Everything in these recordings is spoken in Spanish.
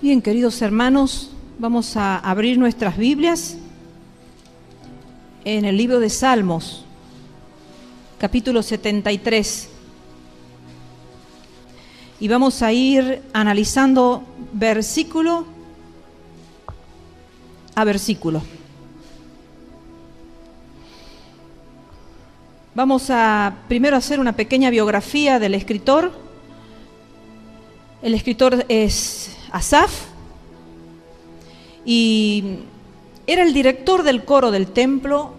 Bien, queridos hermanos, vamos a abrir nuestras Biblias en el libro de Salmos, capítulo 73. Y vamos a ir analizando versículo a versículo. Vamos a primero hacer una pequeña biografía del escritor. El escritor es Asaf y era el director del coro del templo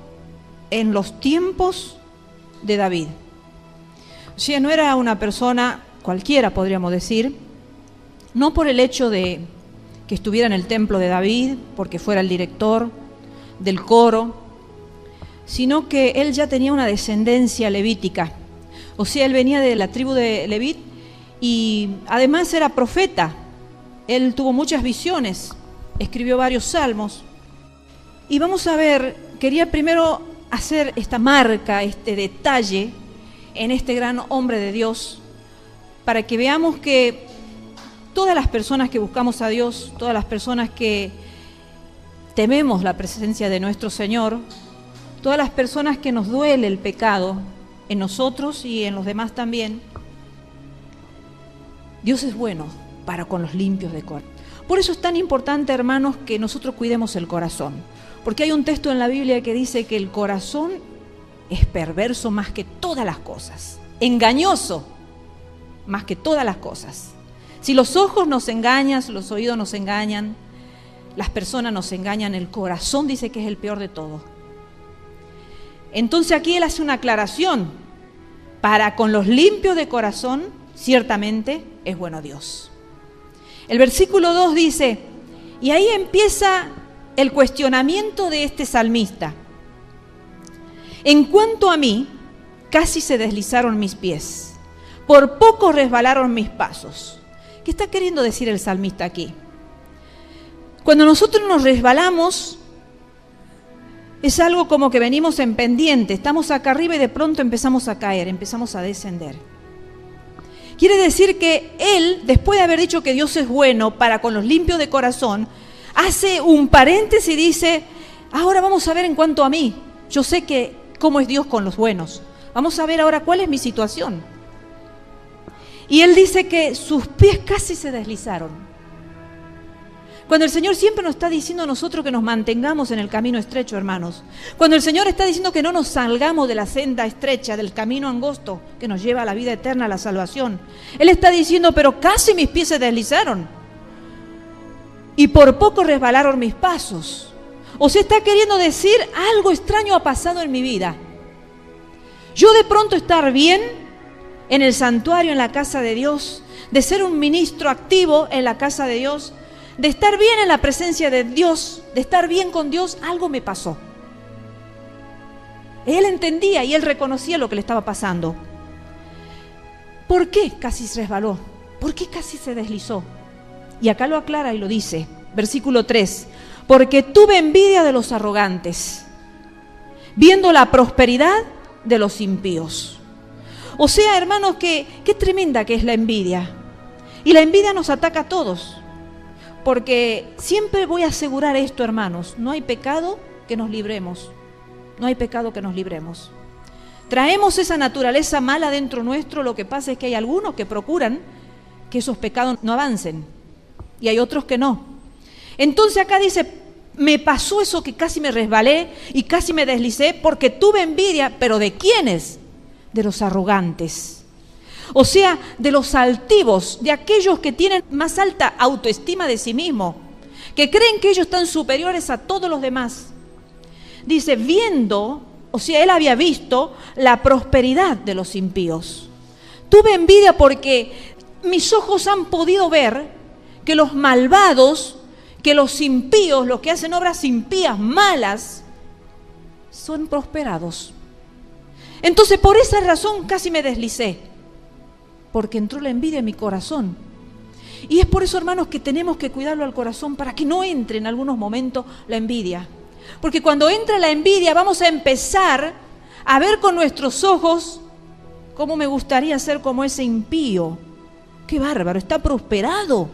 en los tiempos de David. O sea, no era una persona cualquiera, podríamos decir, no por el hecho de que estuviera en el templo de David, porque fuera el director del coro, sino que él ya tenía una descendencia levítica. O sea, él venía de la tribu de Levit y además era profeta. Él tuvo muchas visiones, escribió varios salmos. Y vamos a ver, quería primero hacer esta marca, este detalle en este gran hombre de Dios, para que veamos que todas las personas que buscamos a Dios, todas las personas que tememos la presencia de nuestro Señor, todas las personas que nos duele el pecado en nosotros y en los demás también, Dios es bueno para con los limpios de corazón. Por eso es tan importante, hermanos, que nosotros cuidemos el corazón. Porque hay un texto en la Biblia que dice que el corazón es perverso más que todas las cosas, engañoso más que todas las cosas. Si los ojos nos engañan, los oídos nos engañan, las personas nos engañan, el corazón dice que es el peor de todo. Entonces aquí él hace una aclaración. Para con los limpios de corazón, ciertamente es bueno Dios. El versículo 2 dice, y ahí empieza el cuestionamiento de este salmista. En cuanto a mí, casi se deslizaron mis pies, por poco resbalaron mis pasos. ¿Qué está queriendo decir el salmista aquí? Cuando nosotros nos resbalamos, es algo como que venimos en pendiente, estamos acá arriba y de pronto empezamos a caer, empezamos a descender. Quiere decir que él, después de haber dicho que Dios es bueno para con los limpios de corazón, hace un paréntesis y dice, ahora vamos a ver en cuanto a mí, yo sé que cómo es Dios con los buenos, vamos a ver ahora cuál es mi situación. Y él dice que sus pies casi se deslizaron. Cuando el Señor siempre nos está diciendo a nosotros que nos mantengamos en el camino estrecho, hermanos. Cuando el Señor está diciendo que no nos salgamos de la senda estrecha, del camino angosto que nos lleva a la vida eterna, a la salvación. Él está diciendo, pero casi mis pies se deslizaron. Y por poco resbalaron mis pasos. O sea, está queriendo decir, algo extraño ha pasado en mi vida. Yo de pronto estar bien en el santuario, en la casa de Dios, de ser un ministro activo en la casa de Dios, de estar bien en la presencia de Dios, de estar bien con Dios, algo me pasó. Él entendía y él reconocía lo que le estaba pasando. ¿Por qué casi se resbaló? ¿Por qué casi se deslizó? Y acá lo aclara y lo dice, versículo 3, porque tuve envidia de los arrogantes, viendo la prosperidad de los impíos. O sea, hermanos, qué tremenda que es la envidia. Y la envidia nos ataca a todos. Porque siempre voy a asegurar esto, hermanos, no hay pecado que nos libremos, no hay pecado que nos libremos. Traemos esa naturaleza mala dentro nuestro, lo que pasa es que hay algunos que procuran que esos pecados no avancen y hay otros que no. Entonces acá dice, me pasó eso que casi me resbalé y casi me deslicé porque tuve envidia, pero ¿de quiénes? De los arrogantes. O sea, de los altivos, de aquellos que tienen más alta autoestima de sí mismos, que creen que ellos están superiores a todos los demás. Dice, viendo, o sea, él había visto la prosperidad de los impíos. Tuve envidia porque mis ojos han podido ver que los malvados, que los impíos, los que hacen obras impías, malas, son prosperados. Entonces, por esa razón casi me deslicé. Porque entró la envidia en mi corazón. Y es por eso, hermanos, que tenemos que cuidarlo al corazón para que no entre en algunos momentos la envidia. Porque cuando entra la envidia vamos a empezar a ver con nuestros ojos cómo me gustaría ser como ese impío. ¡Qué bárbaro! Está prosperado.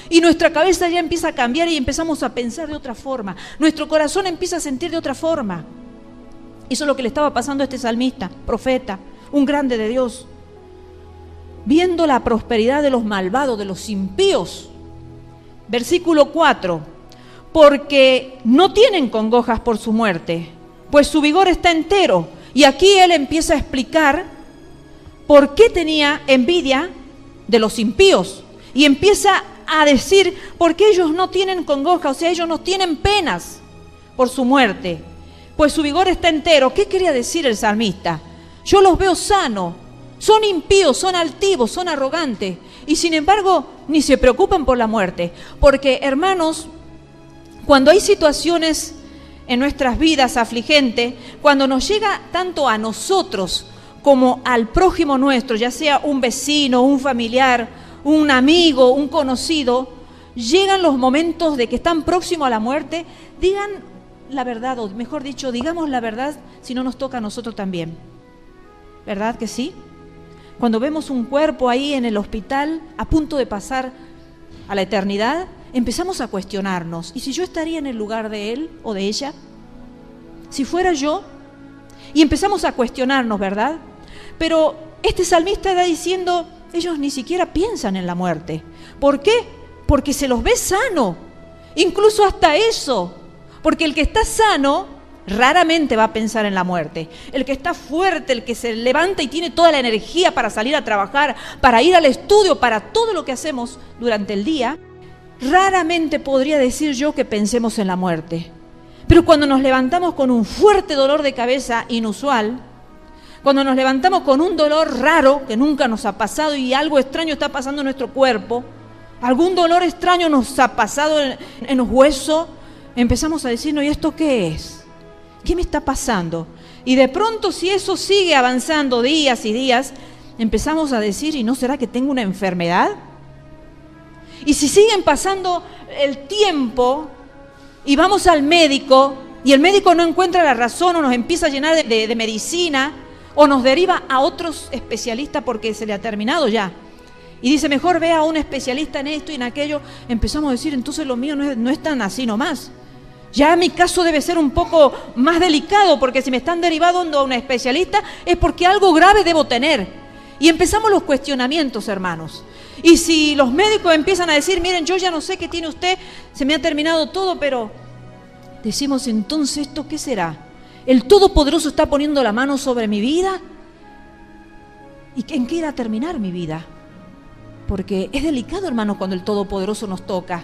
Y nuestra cabeza ya empieza a cambiar y empezamos a pensar de otra forma. Nuestro corazón empieza a sentir de otra forma. Eso es lo que le estaba pasando a este salmista, profeta, un grande de Dios. Viendo la prosperidad de los malvados, de los impíos. Versículo 4. Porque no tienen congojas por su muerte, pues su vigor está entero. Y aquí él empieza a explicar por qué tenía envidia de los impíos. Y empieza a decir por qué ellos no tienen congoja, o sea, ellos no tienen penas por su muerte, pues su vigor está entero. ¿Qué quería decir el salmista? Yo los veo sanos, son impíos, son altivos, son arrogantes, y sin embargo ni se preocupan por la muerte. Porque, hermanos, cuando hay situaciones en nuestras vidas afligentes, cuando nos llega tanto a nosotros como al prójimo nuestro, ya sea un vecino, un familiar, un amigo, un conocido, llegan los momentos de que están próximos a la muerte, digan la verdad, o mejor dicho, digamos la verdad si no nos toca a nosotros también. ¿Verdad que sí? Cuando vemos un cuerpo ahí en el hospital a punto de pasar a la eternidad, empezamos a cuestionarnos. ¿Y si yo estaría en el lugar de él o de ella? Si fuera yo. Y empezamos a cuestionarnos, ¿verdad? Pero este salmista está diciendo, ellos ni siquiera piensan en la muerte. ¿Por qué? Porque se los ve sano. Incluso hasta eso. Porque el que está sano raramente va a pensar en la muerte. El que está fuerte, el que se levanta y tiene toda la energía para salir a trabajar, para ir al estudio, para todo lo que hacemos durante el día, raramente podría decir yo que pensemos en la muerte. Pero cuando nos levantamos con un fuerte dolor de cabeza inusual, cuando nos levantamos con un dolor raro que nunca nos ha pasado y algo extraño está pasando en nuestro cuerpo, algún dolor extraño nos ha pasado en los huesos, empezamos a decir, no, ¿y esto qué es? ¿Qué me está pasando? Y de pronto, si eso sigue avanzando días y días, empezamos a decir, ¿y no será que tengo una enfermedad? Y si siguen pasando el tiempo y vamos al médico y el médico no encuentra la razón o nos empieza a llenar de medicina o nos deriva a otros especialistas porque se le ha terminado ya y dice, mejor ve a un especialista en esto y en aquello, empezamos a decir, entonces lo mío no es tan así nomás. Ya mi caso debe ser un poco más delicado, porque si me están derivando a un especialista es porque algo grave debo tener. Y empezamos los cuestionamientos, hermanos. Y si los médicos empiezan a decir, miren, yo ya no sé qué tiene usted, se me ha terminado todo, pero decimos, entonces, ¿esto qué será? ¿El Todopoderoso está poniendo la mano sobre mi vida? ¿Y en qué irá a terminar mi vida? Porque es delicado, hermanos, cuando el Todopoderoso nos toca.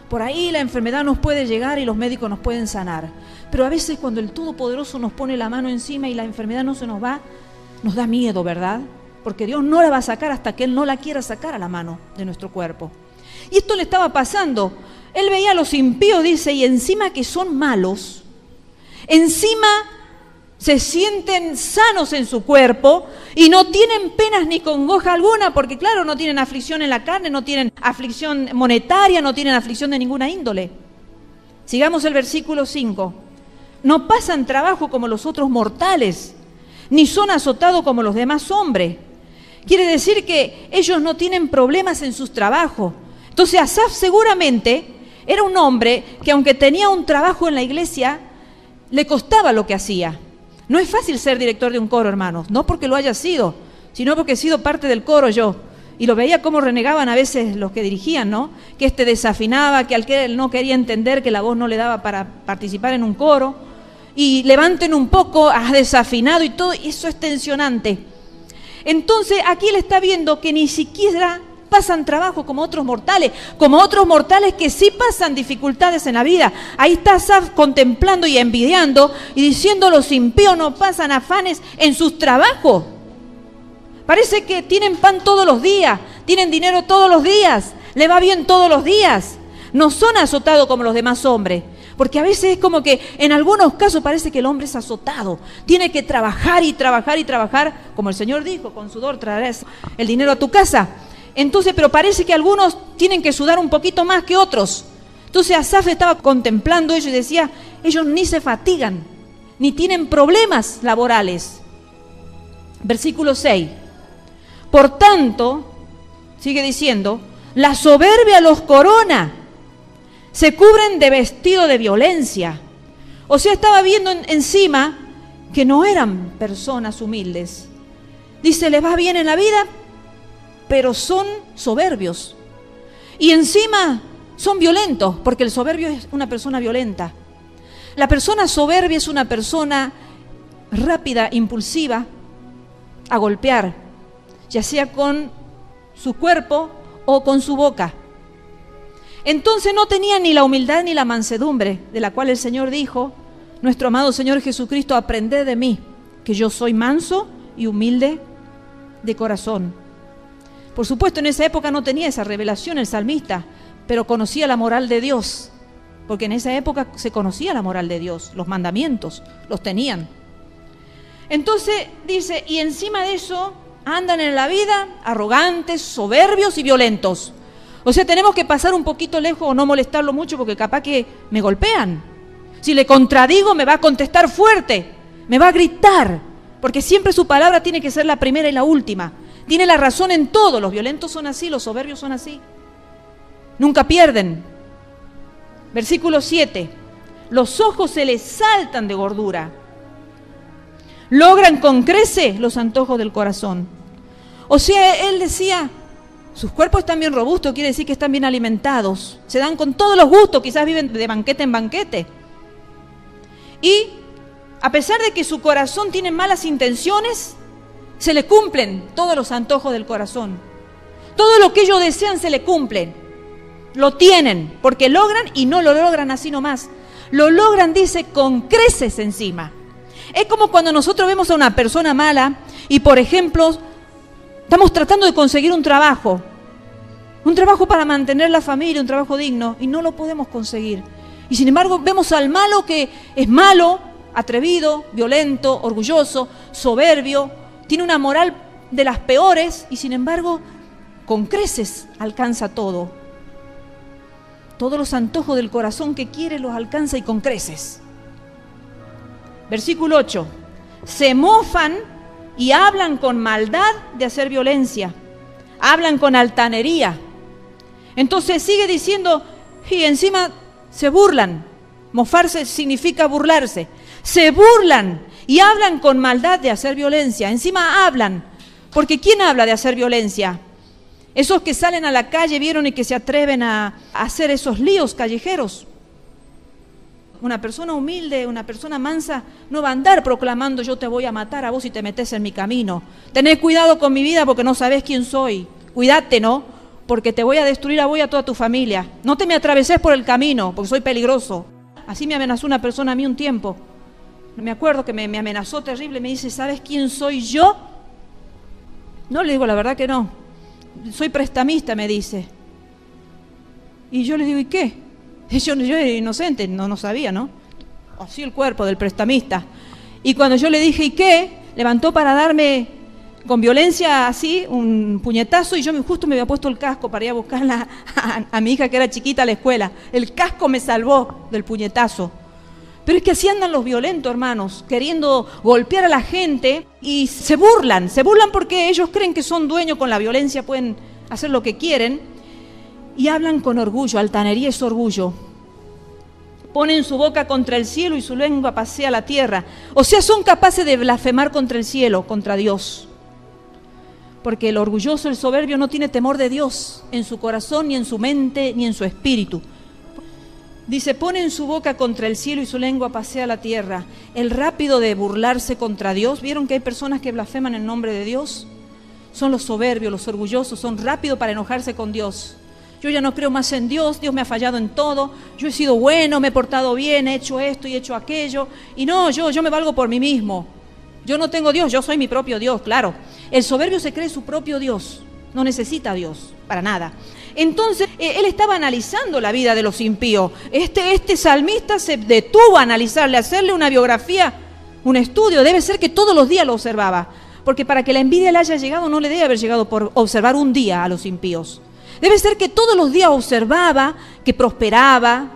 Por ahí la enfermedad nos puede llegar y los médicos nos pueden sanar. Pero a veces cuando el Todopoderoso nos pone la mano encima y la enfermedad no se nos va, nos da miedo, ¿verdad? Porque Dios no la va a sacar hasta que Él no la quiera sacar a la mano de nuestro cuerpo. Y esto le estaba pasando. Él veía a los impíos, dice, y encima que son malos, encima se sienten sanos en su cuerpo y no tienen penas ni congoja alguna, porque claro, no tienen aflicción en la carne, no tienen aflicción monetaria, no tienen aflicción de ninguna índole. Sigamos el versículo 5. No pasan trabajo como los otros mortales, ni son azotados como los demás hombres. Quiere decir que ellos no tienen problemas en sus trabajos. Entonces Asaf seguramente era un hombre que aunque tenía un trabajo en la iglesia, le costaba lo que hacía. No es fácil ser director de un coro, hermanos, no porque lo haya sido, sino porque he sido parte del coro yo. Y lo veía cómo renegaban a veces los que dirigían, ¿no? Que desafinaba, que al que él no quería entender que la voz no le daba para participar en un coro. Y levanten un poco, has desafinado y todo, y eso es tensionante. Entonces aquí él está viendo que ni siquiera pasan trabajo como otros mortales que sí pasan dificultades en la vida. Ahí está Asaf contemplando y envidiando y diciendo, los impíos no pasan afanes en sus trabajos. Parece que tienen pan todos los días, tienen dinero todos los días, le va bien todos los días. No son azotados como los demás hombres. Porque a veces es como que en algunos casos parece que el hombre es azotado. Tiene que trabajar y trabajar y trabajar, como el Señor dijo, con sudor traerás el dinero a tu casa. Entonces, pero parece que algunos tienen que sudar un poquito más que otros. Entonces Asaf estaba contemplando ello y decía, ellos ni se fatigan, ni tienen problemas laborales. Versículo 6. Por tanto, sigue diciendo, La soberbia los corona. Se cubren de vestido de violencia. O sea, estaba viendo encima que no eran personas humildes. Dice, les va bien en la vida, pero son soberbios. Y encima son violentos, porque el soberbio es una persona violenta. La persona soberbia es una persona rápida, impulsiva, a golpear, ya sea con su cuerpo o con su boca. Entonces no tenía ni la humildad ni la mansedumbre, de la cual el Señor dijo, nuestro amado Señor Jesucristo, aprended de mí, que yo soy manso y humilde de corazón. Por supuesto, en esa época no tenía esa revelación el salmista, pero conocía la moral de Dios, porque en esa época se conocía la moral de Dios, los mandamientos, los tenían. Entonces dice, y encima de eso andan en la vida arrogantes, soberbios y violentos. O sea, tenemos que pasar un poquito lejos o no molestarlo mucho porque capaz que me golpean. Si le contradigo me va a contestar fuerte, me va a gritar, porque siempre su palabra tiene que ser la primera y la última. Tiene la razón en todo, los violentos son así, los soberbios son así. Nunca pierden. Versículo 7, los ojos se les saltan de gordura. Logran con creces los antojos del corazón. O sea, él decía, sus cuerpos están bien robustos, quiere decir que están bien alimentados. Se dan con todos los gustos, quizás viven de banquete en banquete. Y a pesar de que su corazón tiene malas intenciones, se le cumplen todos los antojos del corazón. Todo lo que ellos desean se le cumplen. Lo tienen, porque logran y no lo logran así nomás. Lo logran, dice, con creces encima. Es como cuando nosotros vemos a una persona mala y, por ejemplo, estamos tratando de conseguir un trabajo para mantener la familia, un trabajo digno, y no lo podemos conseguir. Y sin embargo vemos al malo que es malo, atrevido, violento, orgulloso, soberbio, tiene una moral de las peores y sin embargo con creces alcanza todo. Todos los antojos del corazón que quiere los alcanza y con creces. Versículo 8. Se mofan y hablan con maldad de hacer violencia. Hablan con altanería. Entonces sigue diciendo, y encima se burlan. Mofarse significa burlarse. Se burlan y hablan con maldad de hacer violencia. Encima hablan. Porque ¿quién habla de hacer violencia? Esos que salen a la calle, vieron, y que se atreven a hacer esos líos callejeros. Una persona humilde, una persona mansa, no va a andar proclamando yo te voy a matar a vos si te metes en mi camino. Tened cuidado con mi vida porque no sabés quién soy. Cuídate, ¿no? Porque te voy a destruir a vos y a toda tu familia. No te me atraveses por el camino porque soy peligroso. Así me amenazó una persona a mí un tiempo. Me acuerdo que me amenazó terrible, me dice, ¿sabes quién soy yo? No, le digo, la verdad que no. Soy prestamista, me dice. Y yo le digo, ¿y qué? Yo era inocente, no sabía, ¿no? Así el cuerpo del prestamista. Y cuando yo le dije, ¿y qué? Levantó para darme con violencia así un puñetazo y yo justo me había puesto el casco para ir a buscar a mi hija que era chiquita a la escuela. El casco me salvó del puñetazo. Pero es que así andan los violentos, hermanos, queriendo golpear a la gente y se burlan porque ellos creen que son dueños con la violencia, pueden hacer lo que quieren y hablan con orgullo, altanería es orgullo. Ponen su boca contra el cielo y su lengua pasea la tierra. O sea, son capaces de blasfemar contra el cielo, contra Dios. Porque el orgulloso, el soberbio no tiene temor de Dios en su corazón, ni en su mente, ni en su espíritu. Dice, ponen su boca contra el cielo y su lengua pasea la tierra. El rápido de burlarse contra Dios. ¿Vieron que hay personas que blasfeman en nombre de Dios? Son los soberbios, los orgullosos, son rápidos para enojarse con Dios. Yo ya no creo más en Dios, Dios me ha fallado en todo, yo he sido bueno, me he portado bien, he hecho esto y he hecho aquello. Y no, yo me valgo por mí mismo. Yo no tengo Dios, yo soy mi propio Dios, claro. El soberbio se cree su propio Dios, no necesita a Dios, para nada. Entonces, él estaba analizando la vida de los impíos. Este salmista se detuvo a analizarle, a hacerle una biografía, un estudio. Debe ser que todos los días lo observaba. Porque para que la envidia le haya llegado, no le debe haber llegado por observar un día a los impíos. Debe ser que todos los días observaba, que prosperaba,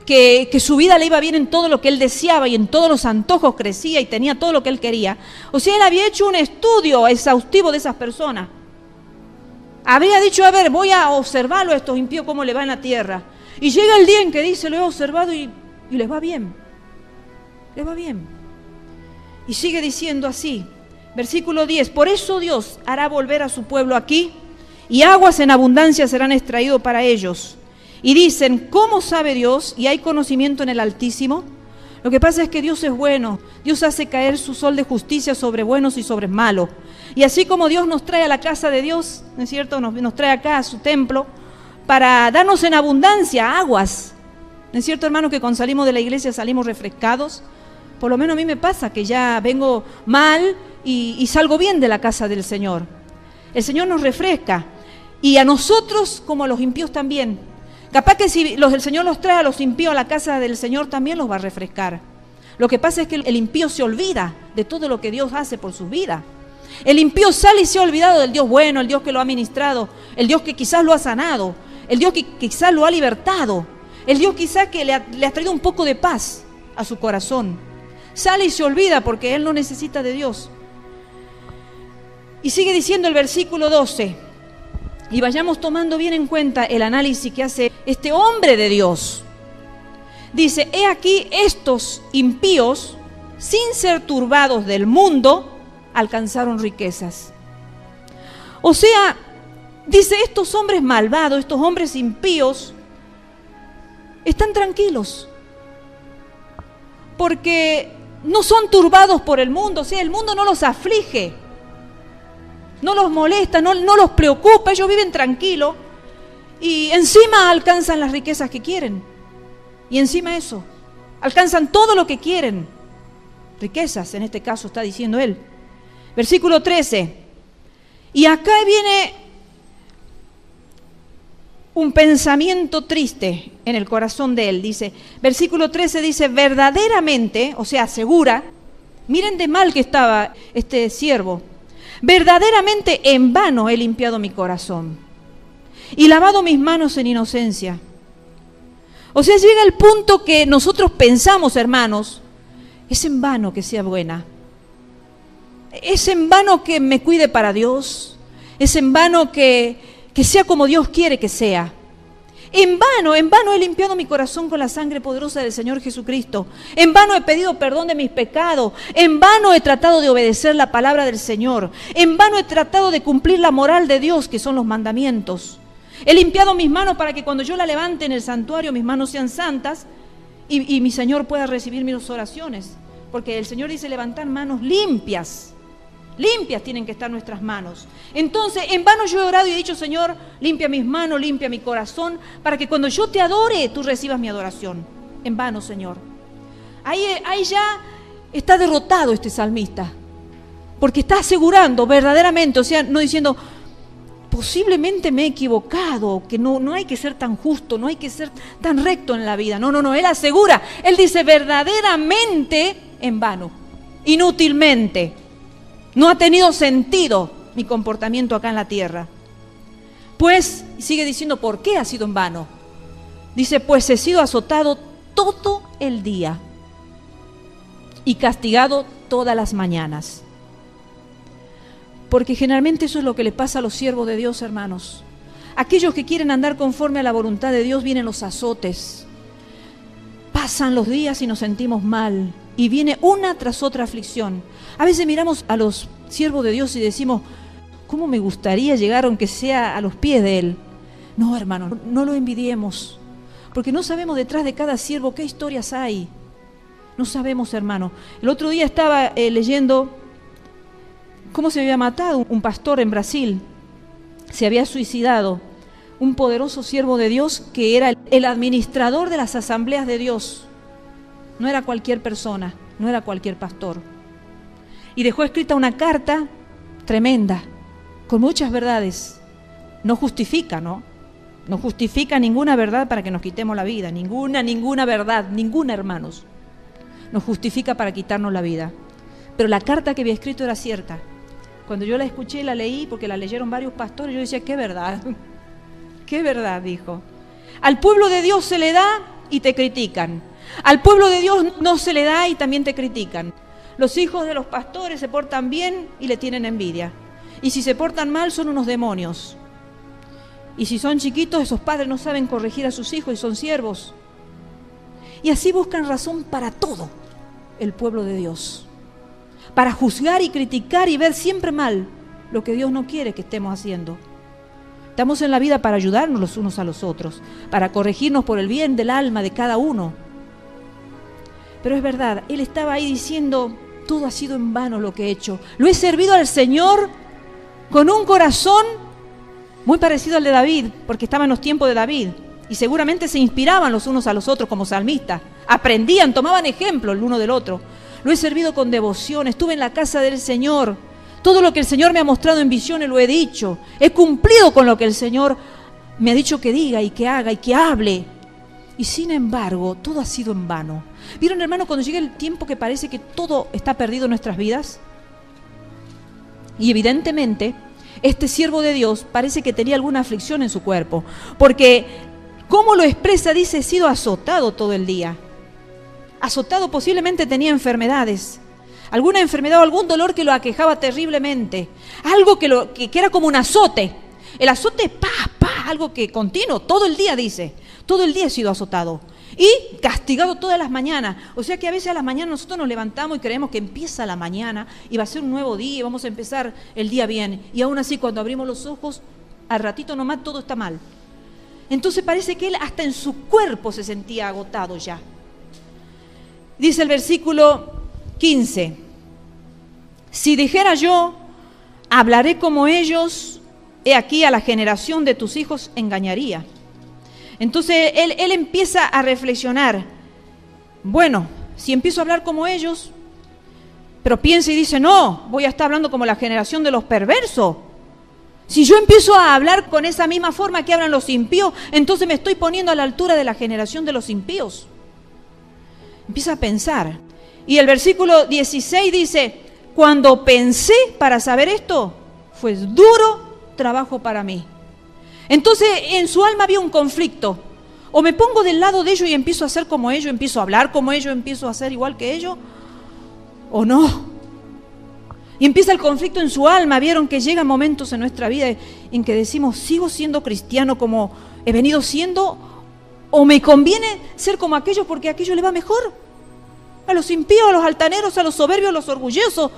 que su vida le iba bien en todo lo que él deseaba y en todos los antojos crecía y tenía todo lo que él quería. O sea, él había hecho un estudio exhaustivo de esas personas. Habría dicho, a ver, voy a observarlo a estos impíos cómo le va en la tierra. Y llega el día en que dice, lo he observado y les va bien. Les va bien. Y sigue diciendo así, versículo 10, por eso Dios hará volver a su pueblo aquí, y aguas en abundancia serán extraídos para ellos. Y dicen, ¿cómo sabe Dios? ¿Y hay conocimiento en el Altísimo? Lo que pasa es que Dios es bueno. Dios hace caer su sol de justicia sobre buenos y sobre malos. Y así como Dios nos trae a la casa de Dios, ¿no es cierto? Nos trae acá a su templo para darnos en abundancia aguas. ¿No es cierto, hermanos, que cuando salimos de la iglesia salimos refrescados? Por lo menos a mí me pasa que ya vengo mal y salgo bien de la casa del Señor. El Señor nos refresca. Y a nosotros, como a los impíos también. Capaz que si el Señor los trae a los impíos a la casa del Señor, también los va a refrescar. Lo que pasa es que el impío se olvida de todo lo que Dios hace por su vida. El impío sale y se ha olvidado del Dios bueno, el Dios que lo ha ministrado, el Dios que quizás lo ha sanado, el Dios que quizás lo ha libertado, el Dios quizás que le ha traído un poco de paz a su corazón. Sale y se olvida porque él no necesita de Dios. Y sigue diciendo el versículo 12, y vayamos tomando bien en cuenta el análisis que hace este hombre de Dios. Dice, he aquí estos impíos, sin ser turbados del mundo, alcanzaron riquezas. O sea, dice, estos hombres malvados, estos hombres impíos, están tranquilos, porque no son turbados por el mundo, o sea, el mundo no los aflige, no los molesta, no los preocupa, ellos viven tranquilos y encima alcanzan las riquezas que quieren. Y encima eso, alcanzan todo lo que quieren. Riquezas, en este caso está diciendo él. Versículo 13. Y acá viene un pensamiento triste en el corazón de él. Dice, versículo 13 dice, verdaderamente, o sea, asegura, miren de mal que estaba este siervo, verdaderamente en vano he limpiado mi corazón y lavado mis manos en inocencia. O sea, llega el punto que nosotros pensamos, hermanos, es en vano que sea buena. Es en vano que me cuide para Dios. Es en vano que sea como Dios quiere que sea. En vano he limpiado mi corazón con la sangre poderosa del Señor Jesucristo. En vano he pedido perdón de mis pecados. En vano he tratado de obedecer la palabra del Señor. En vano he tratado de cumplir la moral de Dios, que son los mandamientos. He limpiado mis manos para que cuando yo la levante en el santuario, mis manos sean santas y mi Señor pueda recibir mis oraciones. Porque el Señor dice levantar manos limpias. Limpias tienen que estar nuestras manos. Entonces, en vano yo he orado y he dicho, Señor, limpia mis manos, limpia mi corazón, para que cuando yo te adore, tú recibas mi adoración. En vano, Señor. Ahí ya está derrotado este salmista. Porque está asegurando verdaderamente, o sea, no diciendo, posiblemente me he equivocado, que no hay que ser tan justo, no hay que ser tan recto en la vida. No, él asegura, él dice verdaderamente en vano, inútilmente. No ha tenido sentido mi comportamiento acá en la tierra. Pues, sigue diciendo, ¿por qué ha sido en vano? Dice, pues he sido azotado todo el día y castigado todas las mañanas. Porque generalmente eso es lo que le pasa a los siervos de Dios, hermanos. Aquellos que quieren andar conforme a la voluntad de Dios, vienen los azotes. Pasan los días y nos sentimos mal. Y viene una tras otra aflicción. A veces miramos a los siervos de Dios y decimos, ¿cómo me gustaría llegar aunque sea a los pies de Él? No, hermano, no lo envidiemos. Porque no sabemos detrás de cada siervo qué historias hay. No sabemos, hermano. El otro día estaba leyendo cómo se había matado un pastor en Brasil. Se había suicidado. Un poderoso siervo de Dios que era el administrador de las asambleas de Dios. No era cualquier persona, no era cualquier pastor. Y dejó escrita una carta tremenda, con muchas verdades. No justifica, ¿no? No justifica ninguna verdad para que nos quitemos la vida. Ninguna verdad, ninguna, hermanos. Nos justifica para quitarnos la vida. Pero la carta que había escrito era cierta. Cuando yo la escuché y la leí, porque la leyeron varios pastores, yo decía, qué verdad. Qué verdad, dijo. Al pueblo de Dios se le da y te critican. Al pueblo de Dios no se le da y también te critican. Los hijos de los pastores se portan bien y le tienen envidia. Y si se portan mal son unos demonios. Y si son chiquitos, esos padres no saben corregir a sus hijos y son siervos. Y así buscan razón para todo el pueblo de Dios. Para juzgar y criticar y ver siempre mal lo que Dios no quiere que estemos haciendo. Estamos en la vida para ayudarnos los unos a los otros, para corregirnos por el bien del alma de cada uno. Pero es verdad, él estaba ahí diciendo, todo ha sido en vano lo que he hecho. Lo he servido al Señor con un corazón muy parecido al de David, porque estaba en los tiempos de David. Y seguramente se inspiraban los unos a los otros como salmistas. Aprendían, tomaban ejemplo el uno del otro. Lo he servido con devoción, estuve en la casa del Señor. Todo lo que el Señor me ha mostrado en visiones lo he dicho. He cumplido con lo que el Señor me ha dicho que diga y que haga y que hable. Y sin embargo, todo ha sido en vano. ¿Vieron, hermano, cuando llega el tiempo que parece que todo está perdido en nuestras vidas? Y evidentemente, este siervo de Dios parece que tenía alguna aflicción en su cuerpo. Porque, ¿cómo lo expresa? Dice, he sido azotado todo el día. Azotado, posiblemente tenía enfermedades. Alguna enfermedad o algún dolor que lo aquejaba terriblemente. Algo que era como un azote. El azote, algo que continuo, todo el día dice. Todo el día he sido azotado. Y castigado todas las mañanas. O sea que a veces a las mañanas nosotros nos levantamos y creemos que empieza la mañana y va a ser un nuevo día y vamos a empezar el día bien. Y aún así cuando abrimos los ojos, al ratito nomás todo está mal. Entonces parece que él hasta en su cuerpo se sentía agotado ya. Dice el versículo 15. Si dijera yo, hablaré como ellos, he aquí a la generación de tus hijos engañaría. Entonces él empieza a reflexionar. Bueno, si empiezo a hablar como ellos, pero piensa y dice, no, voy a estar hablando como la generación de los perversos. Si yo empiezo a hablar con esa misma forma que hablan los impíos, entonces me estoy poniendo a la altura de la generación de los impíos. Empieza a pensar. Y el versículo 16 dice, cuando pensé para saber esto, fue duro trabajo para mí. Entonces en su alma había un conflicto. O me pongo del lado de ellos y empiezo a hacer como ellos, empiezo a hablar como ellos, empiezo a hacer igual que ellos, o no. Y empieza el conflicto en su alma. Vieron que llegan momentos en nuestra vida en que decimos, ¿sigo siendo cristiano como he venido siendo? ¿O me conviene ser como aquellos porque a aquellos les va mejor? A los impíos, a los altaneros, a los soberbios, a los orgullosos,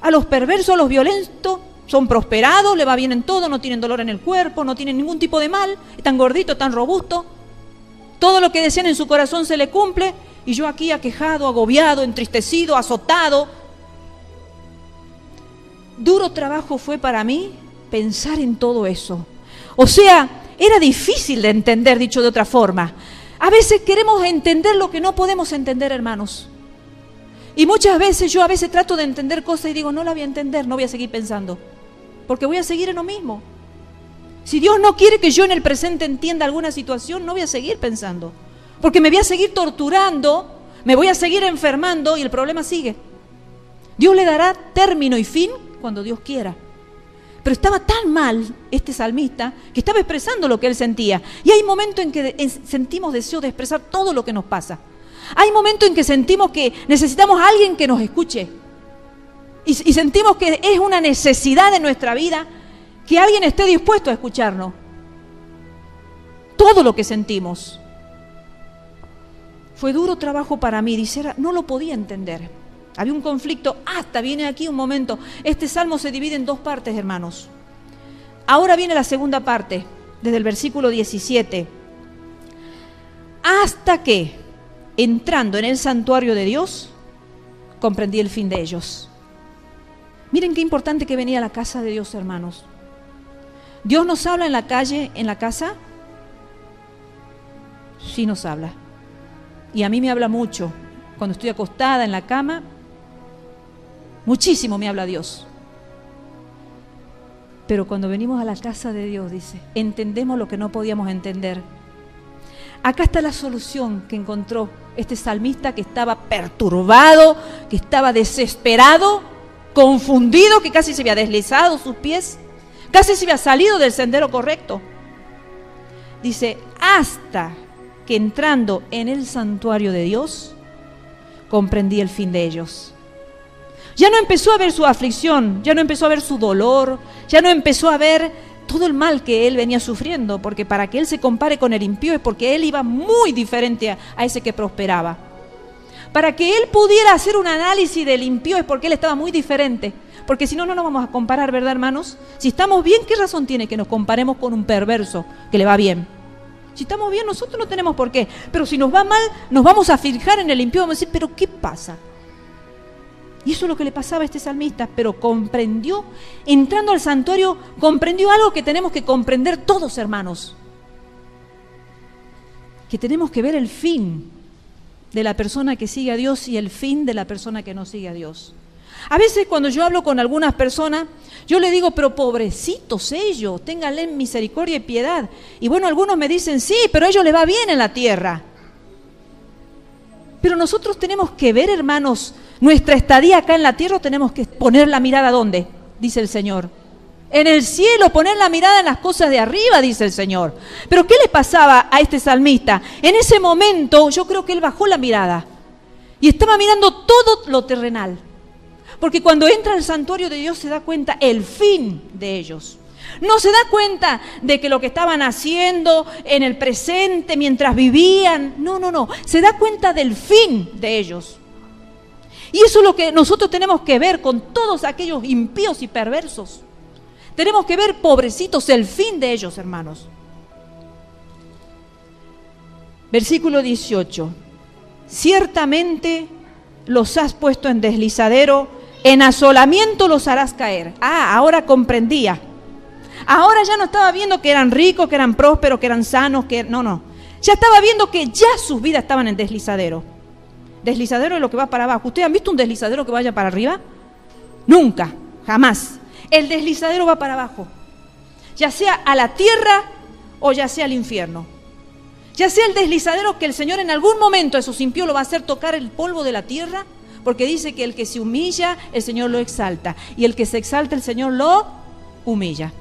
a los perversos, a los violentos. Son prosperados, le va bien en todo, no tienen dolor en el cuerpo, no tienen ningún tipo de mal, están gorditos, tan robustos. Todo lo que desean en su corazón se le cumple y yo aquí aquejado, agobiado, entristecido, azotado. Duro trabajo fue para mí pensar en todo eso. O sea, era difícil de entender, dicho de otra forma. A veces queremos entender lo que no podemos entender, hermanos. Y muchas veces yo trato de entender cosas y digo, no la voy a entender, no voy a seguir pensando. Porque voy a seguir en lo mismo. Si Dios no quiere que yo en el presente entienda alguna situación, no voy a seguir pensando. Porque me voy a seguir torturando, me voy a seguir enfermando y el problema sigue. Dios le dará término y fin cuando Dios quiera. Pero estaba tan mal este salmista que estaba expresando lo que él sentía. Y hay momentos en que sentimos deseo de expresar todo lo que nos pasa. Hay momentos en que sentimos que necesitamos a alguien que nos escuche. Y sentimos que es una necesidad de nuestra vida que alguien esté dispuesto a escucharnos. Todo lo que sentimos. Fue duro trabajo para mí, dice, no lo podía entender. Había un conflicto, hasta viene aquí un momento. Este salmo se divide en dos partes, hermanos. Ahora viene la segunda parte, desde el versículo 17. Hasta que, entrando en el santuario de Dios, comprendí el fin de ellos. Miren qué importante que venía a la casa de Dios, hermanos. ¿Dios nos habla en la calle, en la casa? Sí nos habla. Y a mí me habla mucho. Cuando estoy acostada en la cama, muchísimo me habla Dios. Pero cuando venimos a la casa de Dios, dice, entendemos lo que no podíamos entender. Acá está la solución que encontró este salmista que estaba perturbado, que estaba desesperado, confundido, que casi se había deslizado sus pies, casi se había salido del sendero correcto. Dice, hasta que entrando en el santuario de Dios, comprendí el fin de ellos. Ya no empezó a ver su aflicción, ya no empezó a ver su dolor, ya no empezó a ver todo el mal que él venía sufriendo, porque para que él se compare con el impío es porque él iba muy diferente a ese que prosperaba. Para que él pudiera hacer un análisis del impío es porque él estaba muy diferente, porque si no, no nos vamos a comparar, ¿verdad, hermanos? Si estamos bien, ¿qué razón tiene que nos comparemos con un perverso que le va bien? Si estamos bien, nosotros no tenemos por qué, pero si nos va mal, nos vamos a fijar en el impío, vamos a decir, ¿pero qué pasa? Y eso es lo que le pasaba a este salmista, pero comprendió, entrando al santuario, comprendió algo que tenemos que comprender todos, hermanos. Que tenemos que ver el fin de la persona que sigue a Dios y el fin de la persona que no sigue a Dios. A veces cuando yo hablo con algunas personas, yo le digo, pero pobrecitos ellos, ténganle misericordia y piedad. Y bueno, algunos me dicen, sí, pero a ellos les va bien en la tierra. Pero nosotros tenemos que ver, hermanos, nuestra estadía acá en la tierra, tenemos que poner la mirada ¿dónde? Dice el Señor. En el cielo, poner la mirada en las cosas de arriba, dice el Señor. Pero ¿qué le pasaba a este salmista? En ese momento yo creo que él bajó la mirada y estaba mirando todo lo terrenal. Porque cuando entra al santuario de Dios se da cuenta el fin de ellos. No se da cuenta de que lo que estaban haciendo en el presente, mientras vivían. No. Se da cuenta del fin de ellos. Y eso es lo que nosotros tenemos que ver con todos aquellos impíos y perversos. Tenemos que ver, pobrecitos, el fin de ellos, hermanos. Versículo 18. Ciertamente los has puesto en deslizadero, en asolamiento los harás caer. Ahora comprendía. Ahora ya no estaba viendo que eran ricos, que eran prósperos, que eran sanos, no. Ya estaba viendo que ya sus vidas estaban en deslizadero. Deslizadero es lo que va para abajo. ¿Ustedes han visto un deslizadero que vaya para arriba? Nunca, jamás. El deslizadero va para abajo. Ya sea a la tierra o ya sea al infierno. Ya sea el deslizadero que el Señor en algún momento a esos impíos lo va a hacer tocar el polvo de la tierra, porque dice que el que se humilla, el Señor lo exalta. Y el que se exalta, el Señor lo humilla.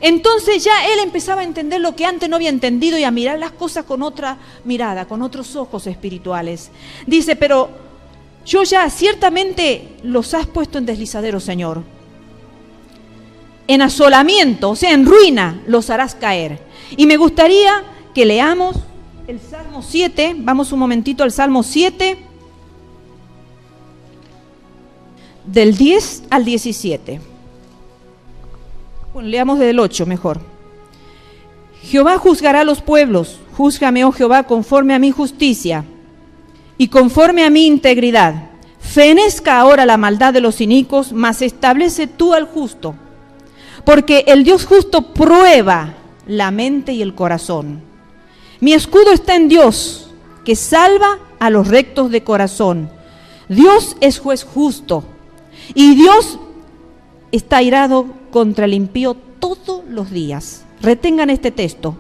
Entonces ya él empezaba a entender lo que antes no había entendido y a mirar las cosas con otra mirada, con otros ojos espirituales. Dice, pero yo ya ciertamente los has puesto en deslizadero, Señor. En asolamiento, o sea, en ruina, los harás caer. Y me gustaría que leamos el Salmo 7, vamos un momentito al Salmo 7, del 10 al 17. Bueno, leamos desde el 8 mejor. Jehová juzgará a los pueblos, júzgame, oh Jehová, conforme a mi justicia y conforme a mi integridad. Fenezca ahora la maldad de los inicuos, mas establece tú al justo. Porque el Dios justo prueba la mente y el corazón. Mi escudo está en Dios, que salva a los rectos de corazón. Dios es juez justo, y Dios está airado contra el impío todos los días. Retengan este texto.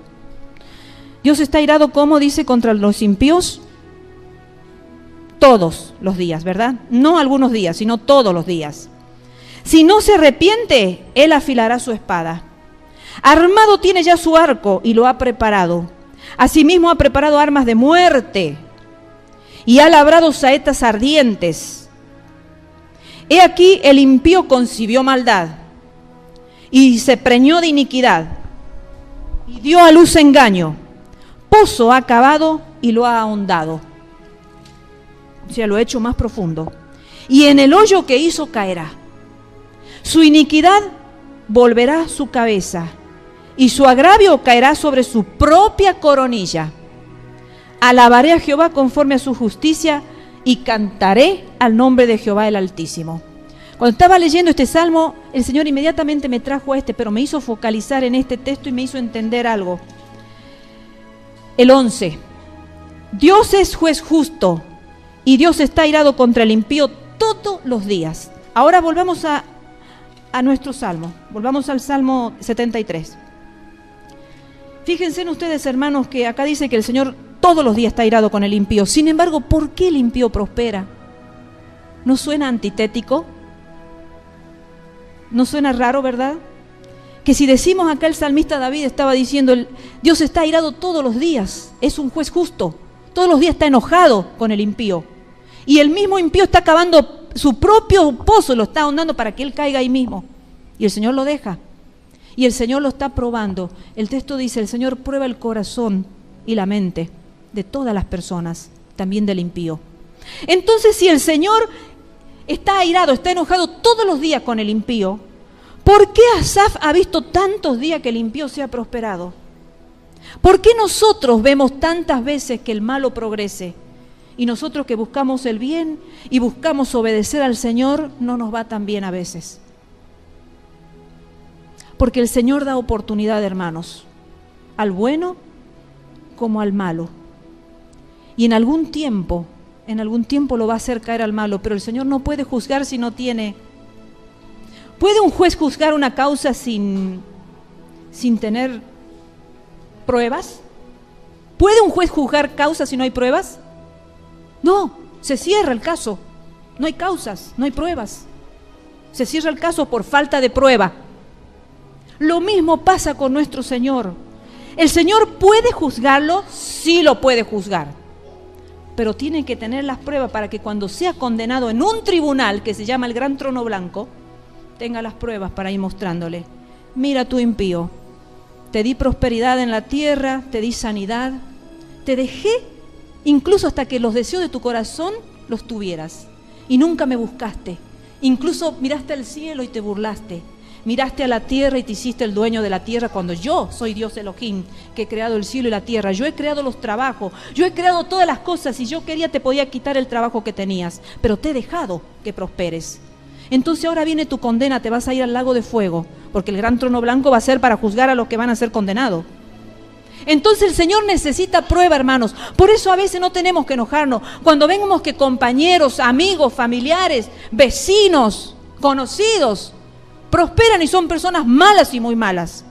Dios está airado, ¿cómo dice? Contra los impíos todos los días, ¿verdad? No algunos días, sino todos los días. Si no se arrepiente, él afilará su espada. Armado tiene ya su arco y lo ha preparado. Asimismo ha preparado armas de muerte y ha labrado saetas ardientes. He aquí el impío concibió maldad y se preñó de iniquidad y dio a luz engaño. Pozo ha cavado y lo ha ahondado. O sea, lo ha hecho más profundo. Y en el hoyo que hizo caerá. Su iniquidad volverá su cabeza y su agravio caerá sobre su propia coronilla. Alabaré a Jehová conforme a su justicia y cantaré al nombre de Jehová el Altísimo. Cuando estaba leyendo este salmo, el Señor inmediatamente me trajo a pero me hizo focalizar en este texto y me hizo entender algo. El 11. Dios es juez justo y Dios está airado contra el impío todos los días. Ahora volvamos a nuestro salmo, volvamos al Salmo 73. Fíjense en ustedes, hermanos, que acá dice que el Señor todos los días está airado con el impío. Sin embargo, ¿por qué el impío prospera? ¿No suena antitético? ¿No suena raro, verdad? Que si decimos acá el salmista David estaba diciendo, Dios está airado todos los días, es un juez justo, todos los días está enojado con el impío. Y el mismo impío está cavando su propio pozo, lo está ahondando para que él caiga ahí mismo. Y el Señor lo deja. Y el Señor lo está probando. El texto dice, el Señor prueba el corazón y la mente de todas las personas, también del impío. Entonces, si el Señor está airado, está enojado todos los días con el impío, ¿por qué Asaf ha visto tantos días que el impío se ha prosperado? ¿Por qué nosotros vemos tantas veces que el malo progrese? Y nosotros que buscamos el bien y buscamos obedecer al Señor, no nos va tan bien a veces. Porque el Señor da oportunidad, hermanos, al bueno como al malo. Y en algún tiempo lo va a hacer caer al malo, pero el Señor no puede juzgar si no tiene. ¿Puede un juez juzgar una causa sin tener pruebas? ¿Puede un juez juzgar causas si no hay pruebas? No, se cierra el caso. No hay causas, no hay pruebas. Se cierra el caso por falta de prueba. Lo mismo pasa con nuestro Señor. ¿El Señor puede juzgarlo? Sí lo puede juzgar. Pero tiene que tener las pruebas para que cuando sea condenado en un tribunal que se llama el Gran Trono Blanco, tenga las pruebas para ir mostrándole. Mira tú impío, te di prosperidad en la tierra, te di sanidad, te dejé incluso hasta que los deseos de tu corazón los tuvieras y nunca me buscaste. Incluso miraste al cielo y te burlaste. Miraste a la tierra y te hiciste el dueño de la tierra cuando yo soy Dios Elohim, que he creado el cielo y la tierra. Yo he creado los trabajos, yo he creado todas las cosas. Si yo quería te podía quitar el trabajo que tenías, pero te he dejado que prosperes. Entonces ahora viene tu condena, te vas a ir al lago de fuego, porque el gran trono blanco va a ser para juzgar a los que van a ser condenados. Entonces el Señor necesita prueba, hermanos. Por eso a veces no tenemos que enojarnos. Cuando vemos que compañeros, amigos, familiares, vecinos, conocidos, prosperan y son personas malas y muy malas.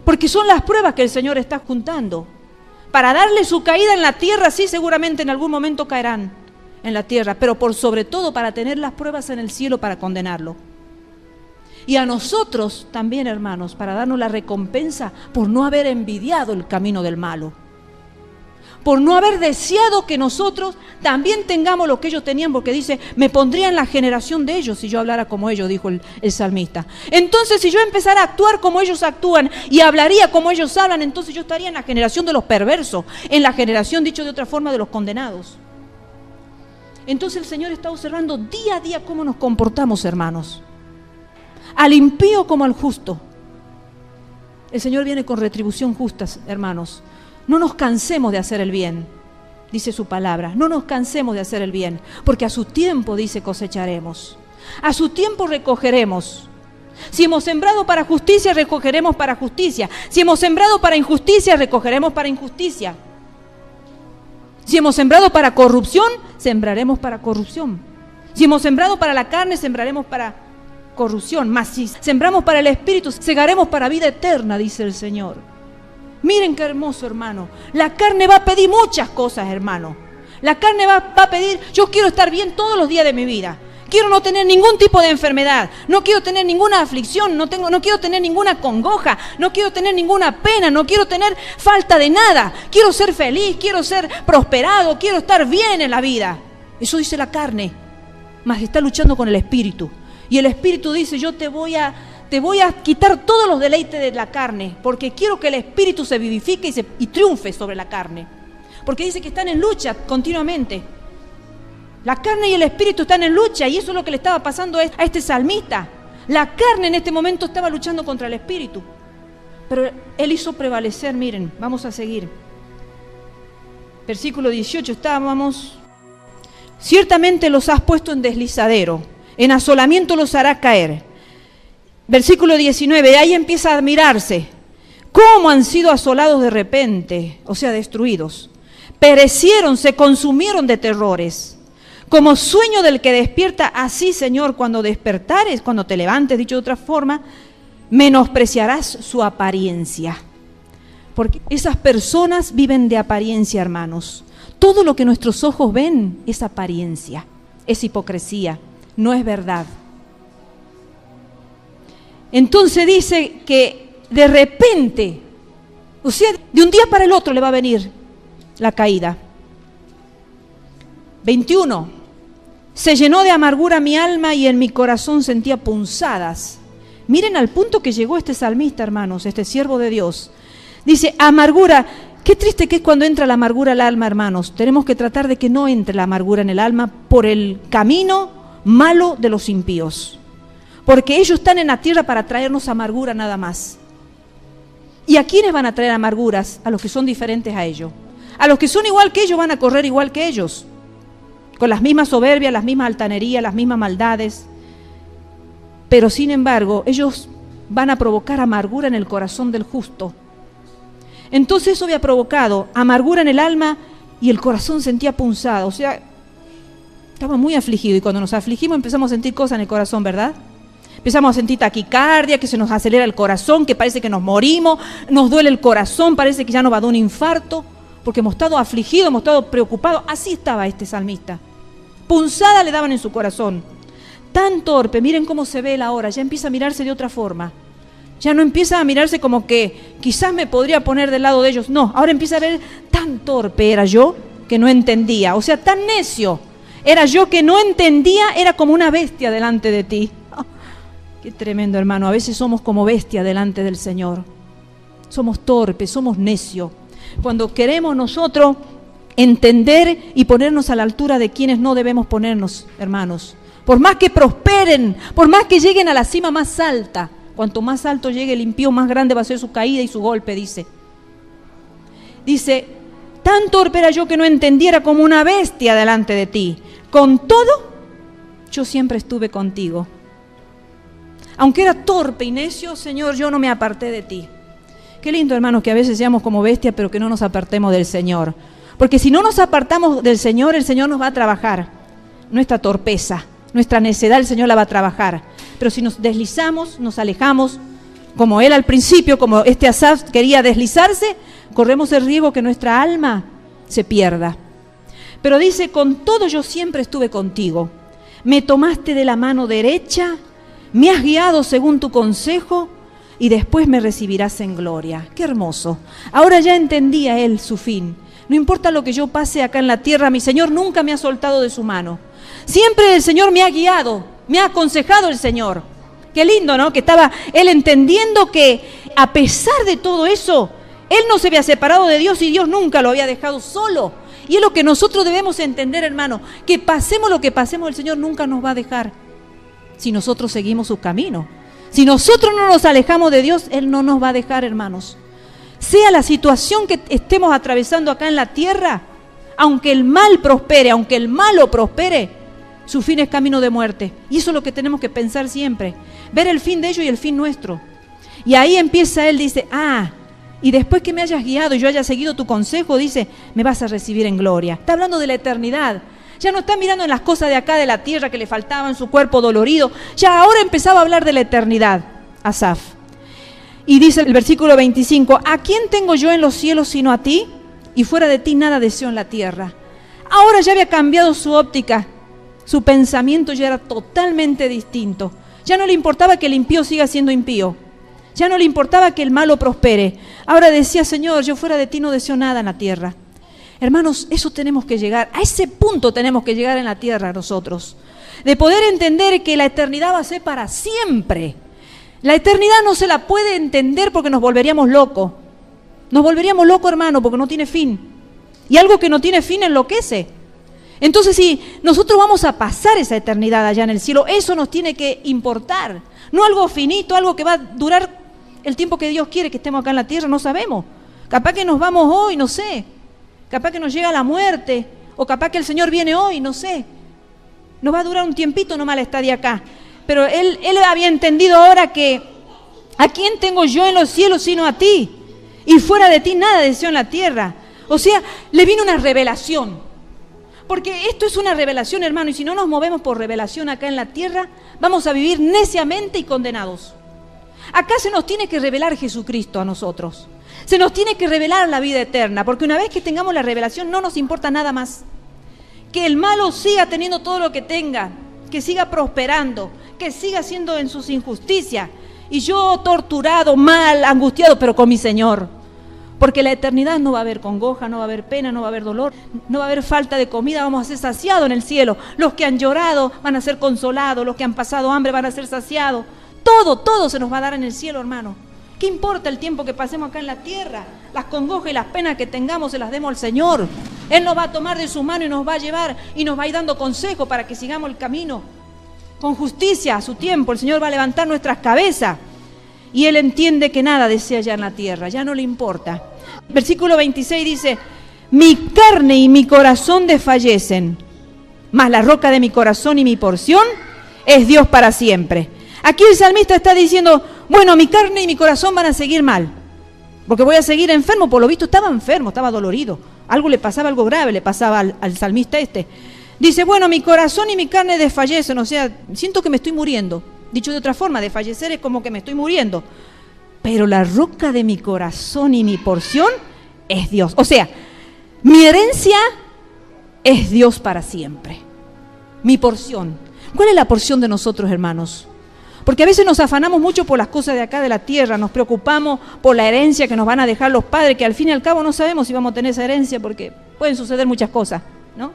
Porque son las pruebas que el Señor está juntando. Para darle su caída en la tierra, sí, seguramente en algún momento caerán en la tierra, pero por sobre todo para tener las pruebas en el cielo para condenarlo. Y a nosotros también, hermanos, para darnos la recompensa por no haber envidiado el camino del malo. Por no haber deseado que nosotros también tengamos lo que ellos tenían, porque dice, me pondría en la generación de ellos si yo hablara como ellos, dijo el salmista. Entonces, si yo empezara a actuar como ellos actúan y hablaría como ellos hablan, entonces yo estaría en la generación de los perversos, en la generación, dicho de otra forma, de los condenados. Entonces el Señor está observando día a día cómo nos comportamos, hermanos. Al impío como al justo. El Señor viene con retribución justa, hermanos. No nos cansemos de hacer el bien, dice su palabra. No nos cansemos de hacer el bien, porque a su tiempo, dice, cosecharemos. A su tiempo recogeremos. Si hemos sembrado para justicia, recogeremos para justicia. Si hemos sembrado para injusticia, recogeremos para injusticia. Si hemos sembrado para corrupción, sembraremos para corrupción. Si hemos sembrado para la carne, sembraremos para corrupción. Mas si sembramos para el Espíritu, segaremos para vida eterna, dice el Señor. Miren qué hermoso, hermano. La carne va a pedir muchas cosas, hermano. La carne va a pedir, yo quiero estar bien todos los días de mi vida. Quiero no tener ningún tipo de enfermedad. No quiero tener ninguna aflicción. No quiero tener ninguna congoja. No quiero tener ninguna pena. No quiero tener falta de nada. Quiero ser feliz. Quiero ser prosperado. Quiero estar bien en la vida. Eso dice la carne. Mas está luchando con el Espíritu. Y el Espíritu dice, yo te voy a quitar todos los deleites de la carne, porque quiero que el Espíritu se vivifique y triunfe sobre la carne. Porque dice que están en lucha continuamente. La carne y el Espíritu están en lucha, y eso es lo que le estaba pasando a este salmista. La carne en este momento estaba luchando contra el Espíritu, pero él hizo prevalecer. Miren, vamos a seguir. Versículo 18 estábamos. Ciertamente los has puesto en deslizadero, en asolamiento los hará caer. Versículo 19, ahí empieza a admirarse. ¿Cómo han sido asolados de repente? O sea, destruidos. Perecieron, se consumieron de terrores. Como sueño del que despierta, así, Señor, cuando despertares, cuando te levantes, dicho de otra forma, menospreciarás su apariencia. Porque esas personas viven de apariencia, hermanos. Todo lo que nuestros ojos ven es apariencia, es hipocresía, no es verdad. Entonces dice que de repente, o sea, de un día para el otro le va a venir la caída. 21. Se llenó de amargura mi alma y en mi corazón sentía punzadas. Miren al punto que llegó este salmista, hermanos, este siervo de Dios. Dice, amargura. Qué triste que es cuando entra la amargura al alma, hermanos. Tenemos que tratar de que no entre la amargura en el alma por el camino malo de los impíos. Porque ellos están en la tierra para traernos amargura nada más. ¿Y a quiénes van a traer amarguras? A los que son diferentes a ellos. A los que son igual que ellos van a correr igual que ellos. Con las mismas soberbias, las mismas altanerías, las mismas maldades. Pero sin embargo, ellos van a provocar amargura en el corazón del justo. Entonces eso había provocado amargura en el alma y el corazón sentía punzada. O sea, estaba muy afligido y cuando nos afligimos empezamos a sentir cosas en el corazón, ¿verdad? Empezamos a sentir taquicardia, que se nos acelera el corazón, que parece que nos morimos, nos duele el corazón, parece que ya nos va a dar un infarto, porque hemos estado afligidos, hemos estado preocupados. Así estaba este salmista. Punzada le daban en su corazón. Tan torpe, miren cómo se ve él ahora, ya empieza a mirarse de otra forma. Ya no empieza a mirarse como que quizás me podría poner del lado de ellos. No, ahora empieza a ver, tan torpe era yo que no entendía. O sea, tan necio era yo que no entendía, era como una bestia delante de ti. Oh, qué tremendo, hermano. A veces somos como bestia delante del Señor. Somos torpes, somos necios. Cuando queremos nosotros entender y ponernos a la altura de quienes no debemos ponernos, hermanos. Por más que prosperen, por más que lleguen a la cima más alta, cuanto más alto llegue el impío, más grande va a ser su caída y su golpe, dice. Dice, tan torpe era yo que no entendiera, como una bestia delante de ti. Con todo, yo siempre estuve contigo. Aunque era torpe y necio, Señor, yo no me aparté de ti. Qué lindo, hermanos, que a veces seamos como bestias, pero que no nos apartemos del Señor. Porque si no nos apartamos del Señor, el Señor nos va a trabajar. Nuestra torpeza, nuestra necedad, el Señor la va a trabajar. Pero si nos deslizamos, nos alejamos, como él al principio, como este Asaf quería deslizarse, corremos el riesgo que nuestra alma se pierda. Pero dice, con todo yo siempre estuve contigo. Me tomaste de la mano derecha, me has guiado según tu consejo, y después me recibirás en gloria. Qué hermoso. Ahora ya entendía él su fin. No importa lo que yo pase acá en la tierra, mi Señor nunca me ha soltado de su mano. Siempre el Señor me ha guiado, me ha aconsejado el Señor. Qué lindo, ¿no? Que estaba él entendiendo que a pesar de todo eso, él no se había separado de Dios y Dios nunca lo había dejado solo. Y es lo que nosotros debemos entender, hermano, que pasemos lo que pasemos, el Señor nunca nos va a dejar si nosotros seguimos su camino. Si nosotros no nos alejamos de Dios, Él no nos va a dejar, hermanos. Sea la situación que estemos atravesando acá en la tierra, aunque el mal prospere, aunque el malo prospere, su fin es camino de muerte. Y eso es lo que tenemos que pensar siempre. Ver el fin de ellos y el fin nuestro. Y ahí empieza él, dice, y después que me hayas guiado y yo haya seguido tu consejo, dice, me vas a recibir en gloria. Está hablando de la eternidad. Ya no está mirando en las cosas de acá de la tierra que le faltaban, su cuerpo dolorido. Ya ahora empezaba a hablar de la eternidad, Asaf. Y dice el versículo 25, ¿a quién tengo yo en los cielos sino a ti? Y fuera de ti nada deseo en la tierra. Ahora ya había cambiado su óptica. Su pensamiento ya era totalmente distinto. Ya no le importaba que el impío siga siendo impío. Ya no le importaba que el malo prospere. Ahora decía, Señor, yo fuera de ti no deseo nada en la tierra. Hermanos, eso tenemos que llegar, a ese punto tenemos que llegar en la tierra nosotros, de poder entender que la eternidad va a ser para siempre. La eternidad no se la puede entender porque nos volveríamos locos. Nos volveríamos locos, hermano, porque no tiene fin. Y algo que no tiene fin enloquece. Entonces, si nosotros vamos a pasar esa eternidad allá en el cielo, eso nos tiene que importar. No algo finito, algo que va a durar el tiempo que Dios quiere que estemos acá en la tierra, no sabemos. Capaz que nos vamos hoy, no sé. Capaz que nos llega la muerte, o capaz que el Señor viene hoy, no sé. Nos va a durar un tiempito nomás la estadía acá. Pero él había entendido ahora que ¿a quién tengo yo en los cielos sino a ti? Y fuera de ti nada deseo en la tierra. O sea, le vino una revelación. Porque esto es una revelación, hermano, y si no nos movemos por revelación acá en la tierra, vamos a vivir neciamente y condenados. Acá se nos tiene que revelar Jesucristo a nosotros. Se nos tiene que revelar la vida eterna, porque una vez que tengamos la revelación no nos importa nada más. Que el malo siga teniendo todo lo que tenga, que siga prosperando, que siga siendo en sus injusticias. Y yo torturado, mal, angustiado, pero con mi Señor. Porque la eternidad no va a haber congoja, no va a haber pena, no va a haber dolor, no va a haber falta de comida, vamos a ser saciados en el cielo. Los que han llorado van a ser consolados, los que han pasado hambre van a ser saciados. Todo se nos va a dar en el cielo, hermano. ¿Qué importa el tiempo que pasemos acá en la tierra? Las congojas y las penas que tengamos se las demos al Señor. Él nos va a tomar de su mano y nos va a llevar y nos va a ir dando consejo para que sigamos el camino con justicia a su tiempo. El Señor va a levantar nuestras cabezas y Él entiende que nada desea ya en la tierra, ya no le importa. Versículo 26 dice: mi carne y mi corazón desfallecen, mas la roca de mi corazón y mi porción es Dios para siempre. Aquí el salmista está diciendo, bueno, mi carne y mi corazón van a seguir mal, porque voy a seguir enfermo. Por lo visto estaba enfermo, estaba dolorido. Algo le pasaba, algo grave le pasaba al salmista este. Dice, bueno, mi corazón y mi carne desfallecen, o sea, siento que me estoy muriendo. Dicho de otra forma, desfallecer es como que me estoy muriendo. Pero la roca de mi corazón y mi porción es Dios. O sea, mi herencia es Dios para siempre. Mi porción. ¿Cuál es la porción de nosotros, hermanos? Porque a veces nos afanamos mucho por las cosas de acá de la tierra, nos preocupamos por la herencia que nos van a dejar los padres, que al fin y al cabo no sabemos si vamos a tener esa herencia, porque pueden suceder muchas cosas, ¿no?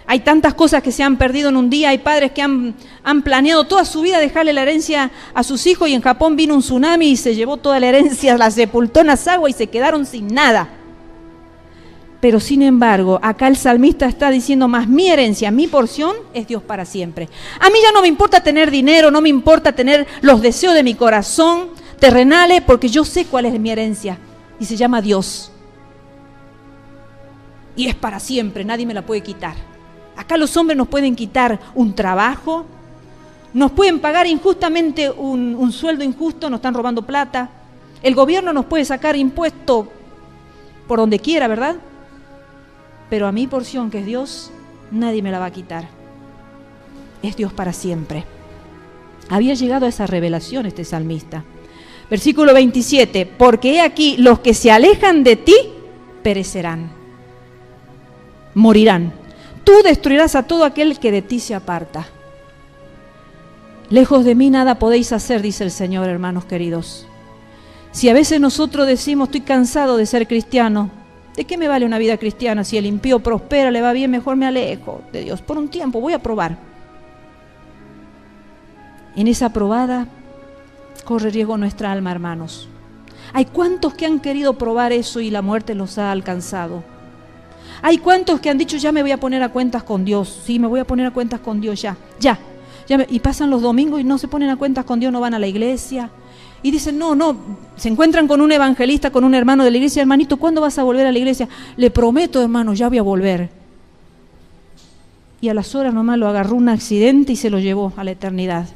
Hay tantas cosas que se han perdido en un día, hay padres que han planeado toda su vida dejarle la herencia a sus hijos, y en Japón vino un tsunami y se llevó toda la herencia, la sepultó en las aguas y se quedaron sin nada. Pero sin embargo, acá el salmista está diciendo, más mi herencia, mi porción es Dios para siempre. A mí ya no me importa tener dinero, no me importa tener los deseos de mi corazón terrenales, porque yo sé cuál es mi herencia y se llama Dios. Y es para siempre, nadie me la puede quitar. Acá los hombres nos pueden quitar un trabajo, nos pueden pagar injustamente un sueldo injusto, nos están robando plata. El gobierno nos puede sacar impuestos por donde quiera, ¿verdad? Pero a mi porción, que es Dios, nadie me la va a quitar. Es Dios para siempre. Había llegado a esa revelación este salmista. Versículo 27, porque he aquí, los que se alejan de ti perecerán, morirán. Tú destruirás a todo aquel que de ti se aparta. Lejos de mí nada podéis hacer, dice el Señor, hermanos queridos. Si a veces nosotros decimos, estoy cansado de ser cristiano, ¿de qué me vale una vida cristiana? Si el impío prospera, le va bien, mejor me alejo de Dios. Por un tiempo voy a probar. En esa probada corre riesgo nuestra alma, hermanos. Hay cuantos que han querido probar eso y la muerte los ha alcanzado. Hay cuantos que han dicho, ya me voy a poner a cuentas con Dios. Sí, me voy a poner a cuentas con Dios ya. Y pasan los domingos y no se ponen a cuentas con Dios, no van a la iglesia. Y dicen, no, se encuentran con un evangelista, con un hermano de la iglesia, hermanito, ¿cuándo vas a volver a la iglesia? Le prometo, hermano, ya voy a volver. Y a las horas nomás lo agarró un accidente y se lo llevó a la eternidad.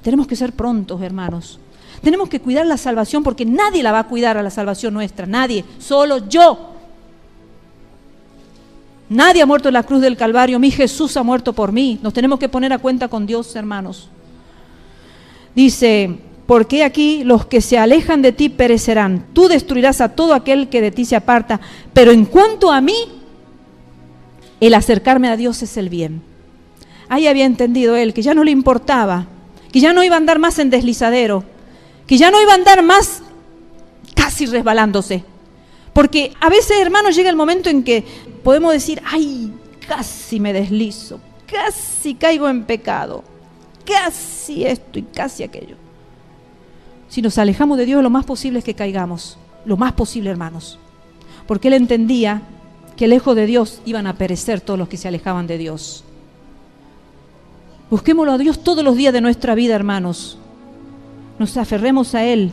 Tenemos que ser prontos, hermanos. Tenemos que cuidar la salvación, porque nadie la va a cuidar a la salvación nuestra, nadie, solo yo. Nadie ha muerto en la cruz del Calvario, mi Jesús ha muerto por mí. Nos tenemos que poner a cuenta con Dios, hermanos. Dice, porque aquí los que se alejan de ti perecerán. Tú destruirás a todo aquel que de ti se aparta. Pero en cuanto a mí, el acercarme a Dios es el bien. Ahí había entendido él que ya no le importaba, que ya no iba a andar más en deslizadero, que ya no iba a andar más casi resbalándose. Porque a veces, hermanos, llega el momento en que podemos decir, ay, casi me deslizo, casi caigo en pecado, casi esto y casi aquello. Si nos alejamos de Dios, lo más posible es que caigamos, lo más posible, hermanos. Porque él entendía que lejos de Dios iban a perecer todos los que se alejaban de Dios. Busquémoslo a Dios todos los días de nuestra vida, hermanos. Nos aferremos a Él.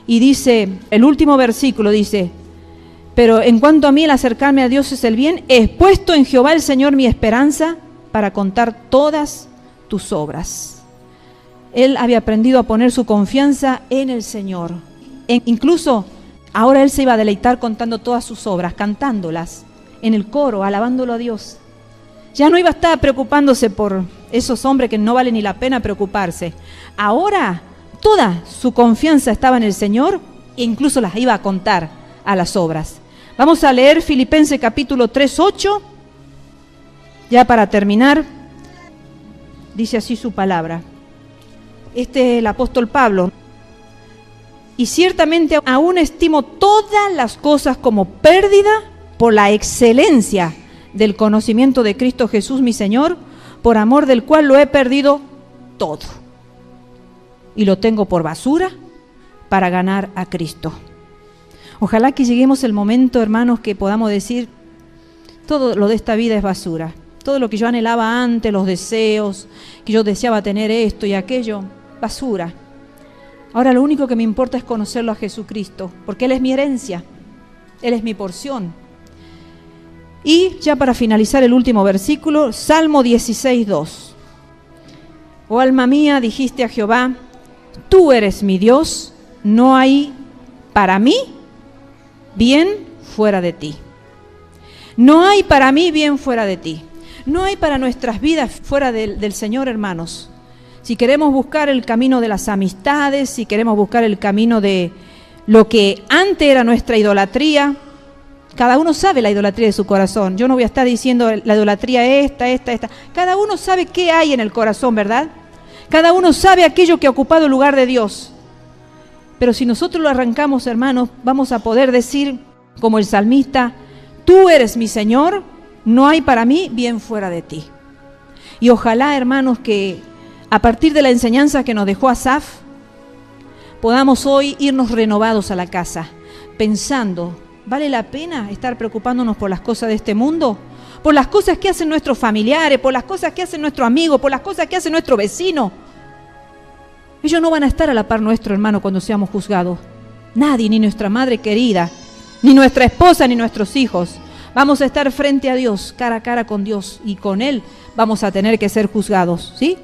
Y dice, el último versículo dice, pero en cuanto a mí el acercarme a Dios es el bien, he puesto en Jehová el Señor mi esperanza para contar todas tus obras. Él había aprendido a poner su confianza en el Señor. Incluso ahora él se iba a deleitar contando todas sus obras, cantándolas en el coro, alabándolo a Dios. Ya no iba a estar preocupándose por esos hombres que no vale ni la pena preocuparse. Ahora toda su confianza estaba en el Señor e incluso las iba a contar a las obras. Vamos a leer Filipenses capítulo 3:8, ya para terminar. Dice así su palabra. Este es el apóstol Pablo. Y ciertamente aún estimo todas las cosas como pérdida por la excelencia del conocimiento de Cristo Jesús mi Señor, por amor del cual lo he perdido todo. y lo tengo por basura para ganar a Cristo. Ojalá que lleguemos el momento, hermanos, que podamos decir, todo lo de esta vida es basura. Todo lo que yo anhelaba antes, los deseos, que yo deseaba tener esto y aquello, basura. Ahora lo único que me importa es conocerlo a Jesucristo, porque Él es mi herencia, Él es mi porción. Y ya para finalizar el último versículo, Salmo 16:2. Oh alma mía, dijiste a Jehová, tú eres mi Dios, no hay para mí bien fuera de ti. No hay para mí bien fuera de ti. No hay para nuestras vidas fuera del Señor, hermanos. Si queremos buscar el camino de las amistades, si queremos buscar el camino de lo que antes era nuestra idolatría, cada uno sabe la idolatría de su corazón. Yo no voy a estar diciendo la idolatría esta. Cada uno sabe qué hay en el corazón, ¿verdad? Cada uno sabe aquello que ha ocupado el lugar de Dios. Pero si nosotros lo arrancamos, hermanos, vamos a poder decir, como el salmista, tú eres mi Señor, no hay para mí bien fuera de ti. Y ojalá, hermanos, que a partir de la enseñanza que nos dejó Asaf, podamos hoy irnos renovados a la casa, pensando, ¿vale la pena estar preocupándonos por las cosas de este mundo? Por las cosas que hacen nuestros familiares, por las cosas que hacen nuestros amigos, por las cosas que hace nuestro vecino. Ellos no van a estar a la par nuestro, hermano, cuando seamos juzgados. Nadie, ni nuestra madre querida, ni nuestra esposa, ni nuestros hijos. Vamos a estar frente a Dios, cara a cara con Dios, y con Él vamos a tener que ser juzgados, ¿sí?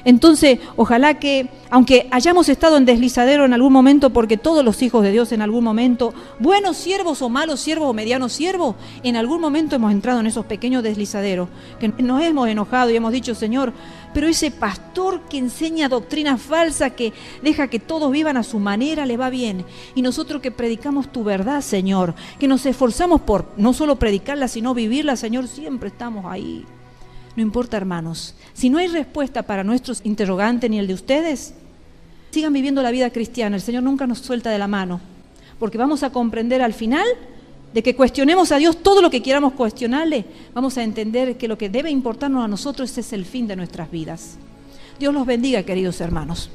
Entonces, ojalá que, aunque hayamos estado en deslizadero en algún momento, porque todos los hijos de Dios en algún momento, buenos siervos o malos siervos o medianos siervos, en algún momento hemos entrado en esos pequeños deslizaderos, que nos hemos enojado y hemos dicho, Señor, pero ese pastor que enseña doctrina falsa, que deja que todos vivan a su manera, le va bien. Y nosotros que predicamos tu verdad, Señor, que nos esforzamos por no solo predicarla, sino vivirla, Señor, siempre estamos ahí. No importa, hermanos, si no hay respuesta para nuestros interrogantes ni el de ustedes, sigan viviendo la vida cristiana. El Señor nunca nos suelta de la mano, porque vamos a comprender al final de que cuestionemos a Dios todo lo que queramos cuestionarle. Vamos a entender que lo que debe importarnos a nosotros es el fin de nuestras vidas. Dios los bendiga, queridos hermanos.